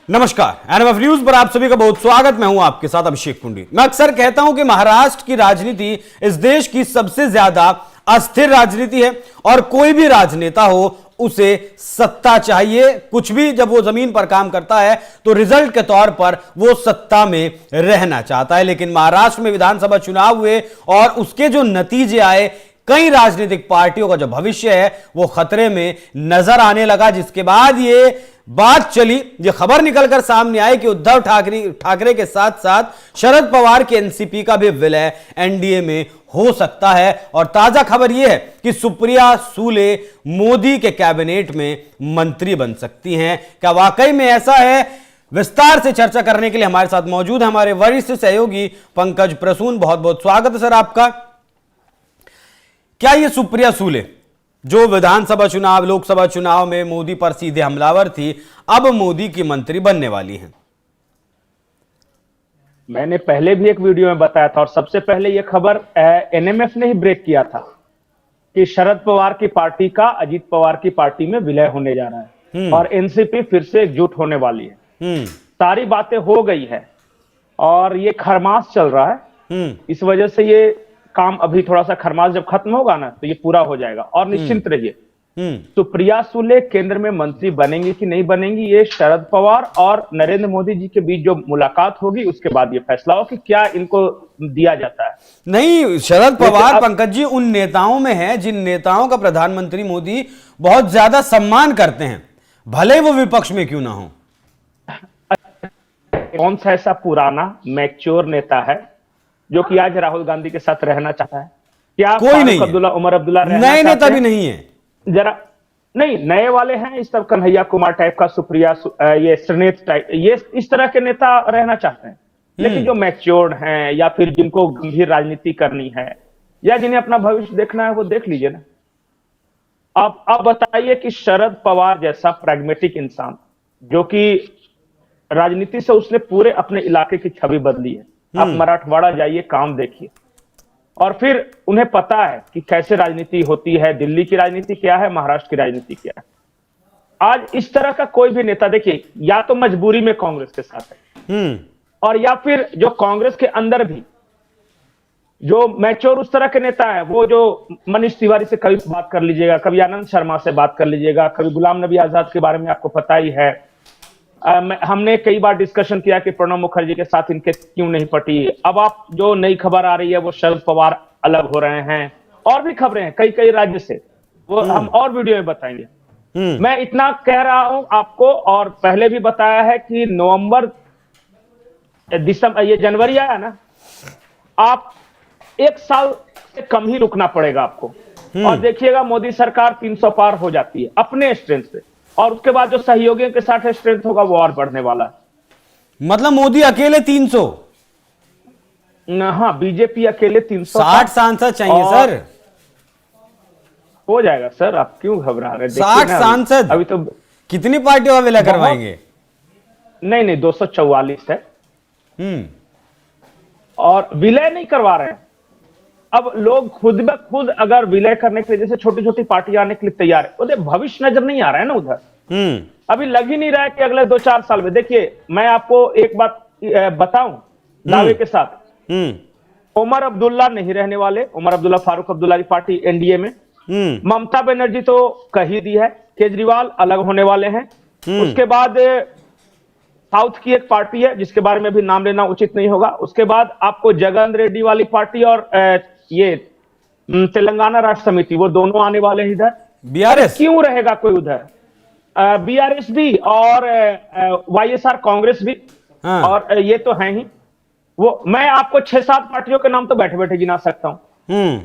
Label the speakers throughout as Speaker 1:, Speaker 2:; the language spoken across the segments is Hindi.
Speaker 1: नमस्कार, एनएमएफ न्यूज पर आप सभी का बहुत स्वागत। मैं हूं आपके साथ अभिषेक पुंडी। मैं अक्सर कहता हूं कि महाराष्ट्र की राजनीति इस देश की सबसे ज्यादा अस्थिर राजनीति है और कोई भी राजनेता हो उसे सत्ता चाहिए। कुछ भी जब वो जमीन पर काम करता है तो रिजल्ट के तौर पर वो सत्ता में रहना चाहता है। लेकिन महाराष्ट्र में विधानसभा चुनाव हुए और उसके जो नतीजे आए, कई राजनीतिक पार्टियों का जो भविष्य है वो खतरे में नजर आने लगा, जिसके बाद ये बात चली, ये खबर निकलकर सामने आई कि उद्धव ठाकरे के साथ साथ शरद पवार के एनसीपी का भी विलय एनडीए में हो सकता है। और ताजा खबर यह है कि सुप्रिया सूले मोदी के कैबिनेट में मंत्री बन सकती हैं। क्या वाकई में ऐसा है? विस्तार से चर्चा करने के लिए हमारे साथ मौजूद है हमारे वरिष्ठ सहयोगी पंकज प्रसून। बहुत बहुत स्वागत है सर आपका। क्या ये सुप्रिया सूले जो विधानसभा चुनाव, लोकसभा चुनाव में मोदी पर सीधे हमलावर थी, अब मोदी की मंत्री बनने वाली हैं?
Speaker 2: मैंने पहले भी एक वीडियो में बताया था और सबसे पहले यह खबर एनएमएफ ने ही ब्रेक किया था कि शरद पवार की पार्टी का अजीत पवार की पार्टी में विलय होने जा रहा है और एनसीपी फिर से एकजुट होने वाली है। सारी बातें हो गई है और ये खरमास चल रहा है। इस वजह से ये काम अभी थोड़ा सा खरमास जब खत्म होगा ना तो ये पूरा हो जाएगा। और निश्चिंत रहिए, सुप्रिया सूले केंद्र में मंत्री बनेंगी कि नहीं बनेंगी, ये शरद पवार और नरेंद्र मोदी जी के बीच जो मुलाकात होगी उसके बाद ये फैसला हो कि क्या इनको दिया जाता है।
Speaker 1: नहीं, शरद पवार पंकज जी उन नेताओं में है जिन नेताओं का प्रधानमंत्री मोदी बहुत ज्यादा सम्मान करते हैं, भले वो विपक्ष में क्यों ना हो।
Speaker 2: कौन सा ऐसा पुराना मैच्योर नेता है जो कि आज राहुल गांधी के साथ रहना चाहता है? क्या
Speaker 1: कोई नहीं,
Speaker 2: अब्दुल्ला, उमर अब्दुल्ला
Speaker 1: नए नेता भी नहीं है।
Speaker 2: जरा नहीं, नए वाले हैं इस तरह कन्हैया कुमार टाइप का, सुप्रिया ये श्रीनेत टाइप, ये इस तरह के नेता रहना चाहते हैं। लेकिन जो मैच्योर्ड हैं या फिर जिनको गंभीर राजनीति करनी है या जिन्हें अपना भविष्य देखना है वो देख लीजिए ना। आप बताइए कि शरद पवार जैसा प्रैग्मेटिक इंसान जो कि राजनीति से उसने पूरे अपने इलाके की छवि बदली है। आप मराठवाड़ा जाइए, काम देखिए और फिर उन्हें पता है कि कैसे राजनीति होती है, दिल्ली की राजनीति क्या है, महाराष्ट्र की राजनीति क्या है। आज इस तरह का कोई भी नेता देखिए, या तो मजबूरी में कांग्रेस के साथ है और या फिर जो कांग्रेस के अंदर भी जो मैच्योर उस तरह के नेता है, वो जो मनीष तिवारी से कभी बात कर लीजिएगा, कभी आनंद शर्मा से बात कर लीजिएगा, कभी गुलाम नबी आजाद के बारे में आपको पता ही है। हमने कई बार डिस्कशन किया कि प्रणब मुखर्जी के साथ इनके क्यों नहीं पटी। अब आप जो नई खबर आ रही है वो शरद पवार अलग हो रहे हैं, और भी खबरें हैं कई कई राज्य से, वो हम और वीडियो में बताएंगे। मैं इतना कह रहा हूं आपको, और पहले भी बताया है कि नवंबर दिसंबर, ये जनवरी आया ना, आप एक साल से कम ही रुकना पड़ेगा आपको और देखिएगा मोदी सरकार 300 पार हो जाती है अपने स्ट्रेंथ से, और उसके बाद जो सहयोगियों के साथ स्ट्रेंथ होगा वो और बढ़ने वाला है।
Speaker 1: मतलब मोदी अकेले 300?
Speaker 2: हाँ, बीजेपी अकेले 300।
Speaker 1: 60 सांसद चाहिए सर।
Speaker 2: हो जाएगा सर, आप क्यों घबरा रहे हैं?
Speaker 1: 60 सांसद
Speaker 2: अभी तो
Speaker 1: कितनी पार्टियों का विलय करवाएंगे?
Speaker 2: नहीं, 244 है और विलय नहीं करवा रहे हैं। अब लोग खुद ब खुद अगर विलय करने के लिए, जैसे छोटी छोटी पार्टियां आने के लिए तैयार है, उधर भविष्य नजर नहीं आ रहा है ना उधर। अभी लग ही नहीं रहा है कि अगले 2-4 साल में। देखिए, मैं आपको एक बात बताऊं दावे के साथ, उमर अब्दुल्ला नहीं रहने वाले। उमर अब्दुल्ला, फारूक अब्दुल्ला की पार्टी एनडीए में। ममता बनर्जी तो कह ही दी है, केजरीवाल अलग होने वाले हैं। उसके बाद साउथ की एक पार्टी है जिसके बारे में भी नाम लेना उचित नहीं होगा। उसके बाद आपको जगन रेड्डी वाली पार्टी और ये तेलंगाना राष्ट्र समिति, वो दोनों आने वाले हैं इधर।
Speaker 1: बीआरएस
Speaker 2: क्यों रहेगा कोई उधर? बीआरएस भी और वाईएसआर कांग्रेस भी। हाँ। और ये तो है ही वो, मैं आपको 6-7 पार्टियों के नाम तो बैठे बैठे गिना सकता हूं।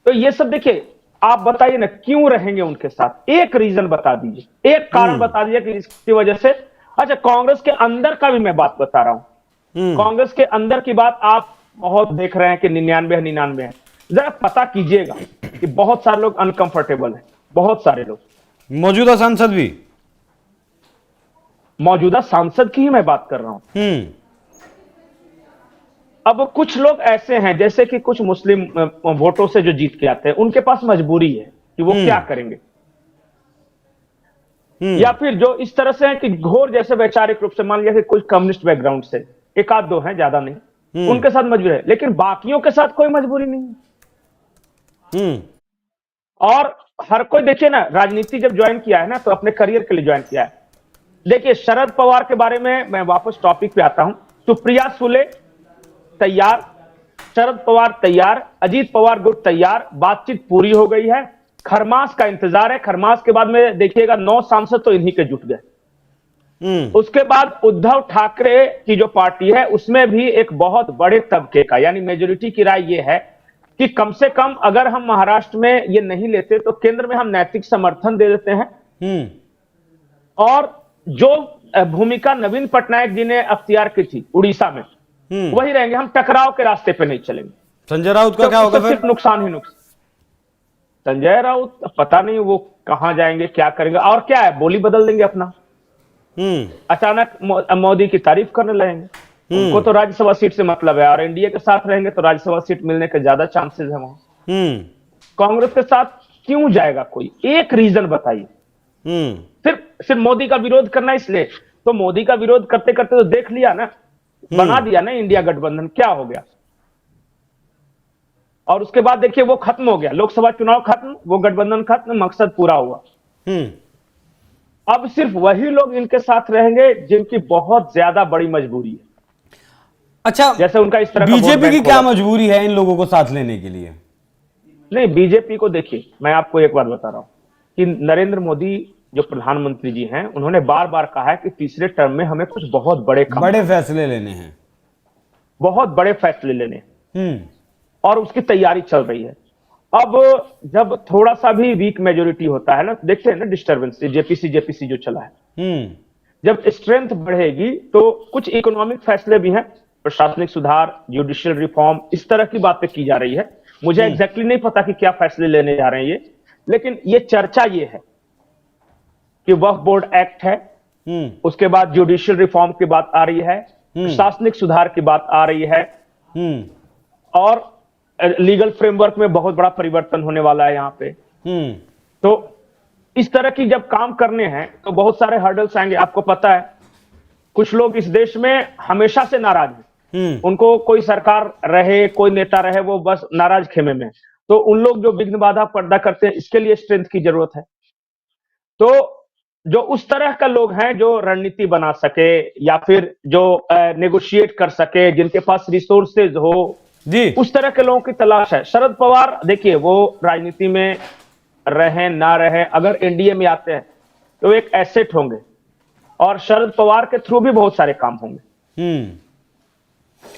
Speaker 2: तो ये सब देखिए, आप बताइए ना क्यों रहेंगे उनके साथ? एक रीजन बता दीजिए, एक कारण बता दीजिए कि इसकी वजह से। अच्छा, कांग्रेस के अंदर का भी मैं बात बता रहा हूं। कांग्रेस के अंदर की बात आप बहुत देख रहे हैं कि 99 है। जरा पता कीजिएगा कि बहुत सारे लोग अनकंफर्टेबल हैं, बहुत सारे लोग।
Speaker 1: मौजूदा सांसद भी,
Speaker 2: मौजूदा सांसद की ही मैं बात कर रहा हूं। अब कुछ लोग ऐसे हैं जैसे कि कुछ मुस्लिम वोटों से जो जीत के आते हैं, उनके पास मजबूरी है कि वो क्या करेंगे। या फिर जो इस तरह से है कि घोर जैसे वैचारिक रूप से, मान लिया कि कुछ कम्युनिस्ट बैकग्राउंड से, एक आध दो हैं, ज्यादा नहीं, उनके साथ मजबूरी है, लेकिन बाकियों के साथ कोई मजबूरी नहीं है। और हर कोई देखिए ना, राजनीति जब ज्वाइन किया है ना तो अपने करियर के लिए ज्वाइन किया है। देखिए शरद पवार के बारे में मैं वापस टॉपिक पे आता हूं। सुप्रिया सुले तैयार, शरद पवार तैयार, अजीत पवार गुट तैयार, बातचीत पूरी हो गई है, खरमास का इंतजार है। खरमास के बाद में देखिएगा 9 सांसद तो इन्हीं के जुट गए। उसके बाद उद्धव ठाकरे की जो पार्टी है उसमें भी एक बहुत बड़े तबके का, यानी मेजोरिटी की राय यह है कि कम से कम अगर हम महाराष्ट्र में ये नहीं लेते तो केंद्र में हम नैतिक समर्थन दे देते हैं। और जो भूमिका नवीन पटनायक जी ने अख्तियार की थी उड़ीसा में, वही रहेंगे। हम टकराव के रास्ते पे नहीं चलेंगे।
Speaker 1: संजय राउत का
Speaker 2: तो
Speaker 1: क्या होगा फिर?
Speaker 2: सिर्फ नुकसान ही नुकसान। संजय राउत पता नहीं वो कहां जाएंगे, क्या करेंगे, और क्या है, बोली बदल देंगे अपना। अचानक मोदी की तारीफ करने लगेंगे। उनको तो राज्यसभा सीट से मतलब है, और एनडीए के साथ रहेंगे तो राज्यसभा सीट मिलने के ज्यादा चांसेस है वहां। कांग्रेस के साथ क्यों जाएगा कोई? एक रीजन बताइए। सिर्फ मोदी का विरोध करना इसलिए? तो मोदी का विरोध करते करते तो देख लिया ना, बना दिया ना इंडिया गठबंधन, क्या हो गया। और उसके बाद देखिए वो खत्म हो गया, लोकसभा चुनाव खत्म, वो गठबंधन खत्म, मकसद पूरा हुआ। अब सिर्फ वही लोग इनके साथ रहेंगे जिनकी बहुत ज्यादा बड़ी मजबूरी है।
Speaker 1: अच्छा,
Speaker 2: जैसे उनका इस तरह का
Speaker 1: बीजेपी की क्या मजबूरी है इन लोगों को साथ लेने के लिए?
Speaker 2: नहीं, बीजेपी को देखिए, मैं आपको एक बात बता रहा हूं कि नरेंद्र मोदी जो प्रधानमंत्री जी हैं, उन्होंने बार बार कहा है कि तीसरे टर्म में हमें कुछ बहुत बड़े
Speaker 1: फैसले लेने हैं,
Speaker 2: बहुत बड़े फैसले लेने हैं, और उसकी तैयारी चल रही है। अब जब थोड़ा सा भी वीक मेजोरिटी होता है ना, देखते हैं ना डिस्टर्बेंस, जेपीसी जो चला है, जब स्ट्रेंथ बढ़ेगी तो कुछ इकोनॉमिक फैसले भी हैं, प्रशासनिक सुधार, जुडिशियल रिफॉर्म, इस तरह की बातें की जा रही है। मुझे एग्जैक्टली नहीं पता कि क्या फैसले लेने जा रहे हैं ये, लेकिन ये चर्चा ये है कि वक्फ बोर्ड एक्ट है, उसके बाद जुडिशियल रिफॉर्म की बात आ रही है, प्रशासनिक सुधार की बात आ रही है, और लीगल फ्रेमवर्क में बहुत बड़ा परिवर्तन होने वाला है यहां पे। तो इस तरह की जब काम करने हैं तो बहुत सारे हर्डल्स आएंगे। आपको पता है कुछ लोग इस देश में हमेशा से नाराज हैं, उनको कोई सरकार रहे, कोई नेता रहे, वो बस नाराज खेमे में। तो उन लोग जो विघ्न बाधा पैदा करते हैं, इसके लिए स्ट्रेंथ की जरूरत है। तो जो उस तरह का लोग हैं जो रणनीति बना सके या फिर जो नेगोशिएट कर सके, जिनके पास रिसोर्सेज हो जी, उस तरह के लोगों की तलाश है। शरद पवार देखिए, वो राजनीति में रहे ना रहे, अगर एनडीए में आते हैं तो एक एसेट होंगे, और शरद पवार के थ्रू भी बहुत सारे काम होंगे।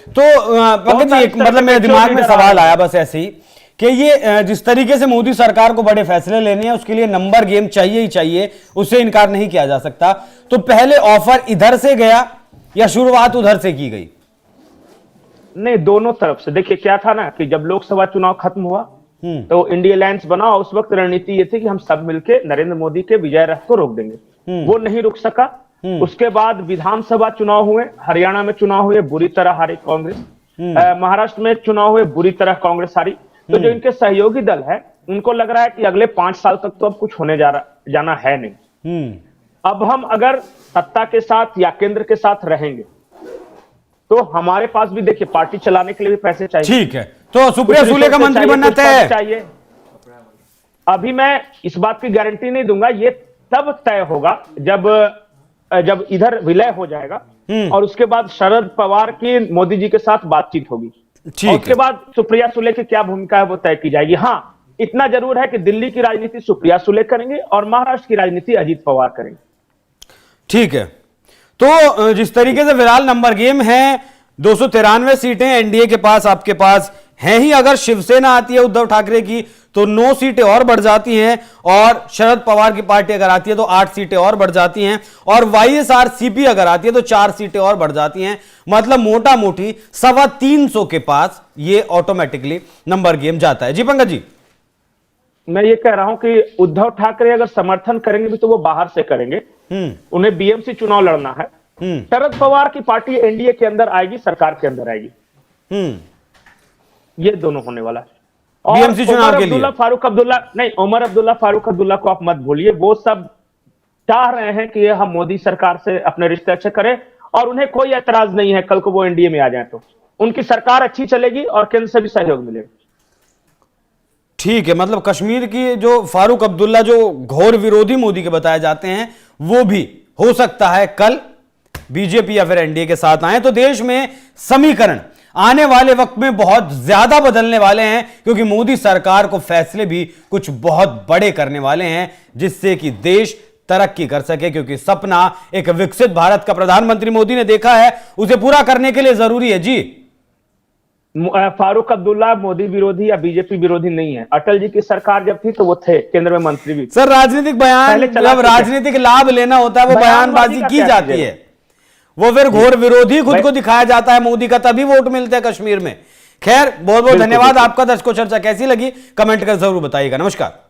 Speaker 1: तो पंकज जी, एक मतलब मेरे दिमाग में सवाल आया बस ऐसे ही कि ये जिस तरीके से मोदी सरकार को बड़े फैसले लेने हैं, उसके लिए नंबर गेम चाहिए ही चाहिए, उससे इनकार नहीं किया जा सकता। तो पहले ऑफर इधर से गया या शुरुआत उधर से की गई?
Speaker 2: नहीं, दोनों तरफ से। देखिए क्या था ना कि जब लोकसभा चुनाव खत्म हुआ तो इंडिया अलायंस बना, और उस वक्त रणनीति ये थी कि हम सब मिलकर नरेंद्र मोदी के विजय रथ को रोक देंगे। वो नहीं रुक सका। उसके बाद विधानसभा चुनाव हुए, हरियाणा में चुनाव हुए, बुरी तरह हारी कांग्रेस। महाराष्ट्र में चुनाव हुए, बुरी तरह कांग्रेस हारी। तो जो इनके सहयोगी दल है, उनको लग रहा है कि अगले 5 साल तक तो अब कुछ होने जाना है नहीं। अब हम अगर सत्ता के साथ या केंद्र के साथ रहेंगे तो हमारे पास भी देखिए पार्टी चलाने के लिए भी पैसे चाहिए।
Speaker 1: ठीक है, तो सुप्रिया सुले का मंत्री बनना तय
Speaker 2: चाहिए। अभी मैं इस बात की गारंटी नहीं दूंगा, ये तब तय होगा जब इधर विलय हो जाएगा, और उसके बाद शरद पवार की मोदी जी के साथ बातचीत होगी। और उसके बाद सुप्रिया सुले की क्या भूमिका है वो तय की जाएगी। हाँ, इतना जरूर है कि दिल्ली की राजनीति सुप्रिया सुले करेंगे और महाराष्ट्र की राजनीति अजीत पवार करेंगे।
Speaker 1: ठीक है, तो जिस तरीके से फिलहाल नंबर गेम है, 293 सीटें एनडीए के पास, आपके पास हैं ही। अगर शिवसेना आती है उद्धव ठाकरे की तो 9 सीटें और बढ़ जाती हैं, और शरद पवार की पार्टी अगर आती है तो 8 सीटें और बढ़ जाती हैं, और वाईएसआरसीपी अगर आती है तो 4 सीटें और बढ़ जाती हैं। मतलब मोटा मोटी 325 के पास ये ऑटोमेटिकली नंबर गेम जाता है। जी पंकज जी,
Speaker 2: मैं ये कह रहा हूं कि उद्धव ठाकरे अगर समर्थन करेंगे भी तो वो बाहर से करेंगे, उन्हें बीएमसी चुनाव लड़ना है। शरद पवार की पार्टी एनडीए के अंदर आएगी, सरकार के अंदर आएगी। ये दोनों होने वाला है।
Speaker 1: बीएमसी चुनाव के लिए
Speaker 2: फारूक अब्दुल्ला नहीं, उमर अब्दुल्ला फारूक अब्दुल्ला को आप मत भूलिए, वो सब चाह रहे हैं कि हम मोदी सरकार से अपने रिश्ते अच्छे करें, और उन्हें कोई ऐतराज नहीं है कल को वो एनडीए में आ जाए तो उनकी सरकार अच्छी चलेगी और केंद्र से भी सहयोग मिलेगा।
Speaker 1: ठीक है, मतलब कश्मीर की जो फारूक अब्दुल्ला जो घोर विरोधी मोदी के बताए जाते हैं, वो भी हो सकता है कल बीजेपी या फिर एनडीए के साथ आए, तो देश में समीकरण आने वाले वक्त में बहुत ज्यादा बदलने वाले हैं, क्योंकि मोदी सरकार को फैसले भी कुछ बहुत बड़े करने वाले हैं जिससे कि देश तरक्की कर सके, क्योंकि सपना एक विकसित भारत का प्रधानमंत्री मोदी ने देखा है, उसे पूरा करने के लिए जरूरी है। जी,
Speaker 2: फारूक अब्दुल्ला मोदी विरोधी या बीजेपी विरोधी नहीं है। अटल जी की सरकार जब थी तो वो थे केंद्र में मंत्री भी।
Speaker 1: सर, राजनीतिक बयान जब राजनीतिक लाभ लेना होता है वो बयानबाजी की जाती है, वो फिर घोर विरोधी खुद को दिखाया जाता है मोदी का, तभी वोट मिलते हैं कश्मीर में। खैर, बहुत बहुत धन्यवाद आपका। दर्शकों, चर्चा कैसी लगी कमेंट कर जरूर बताइएगा। नमस्कार।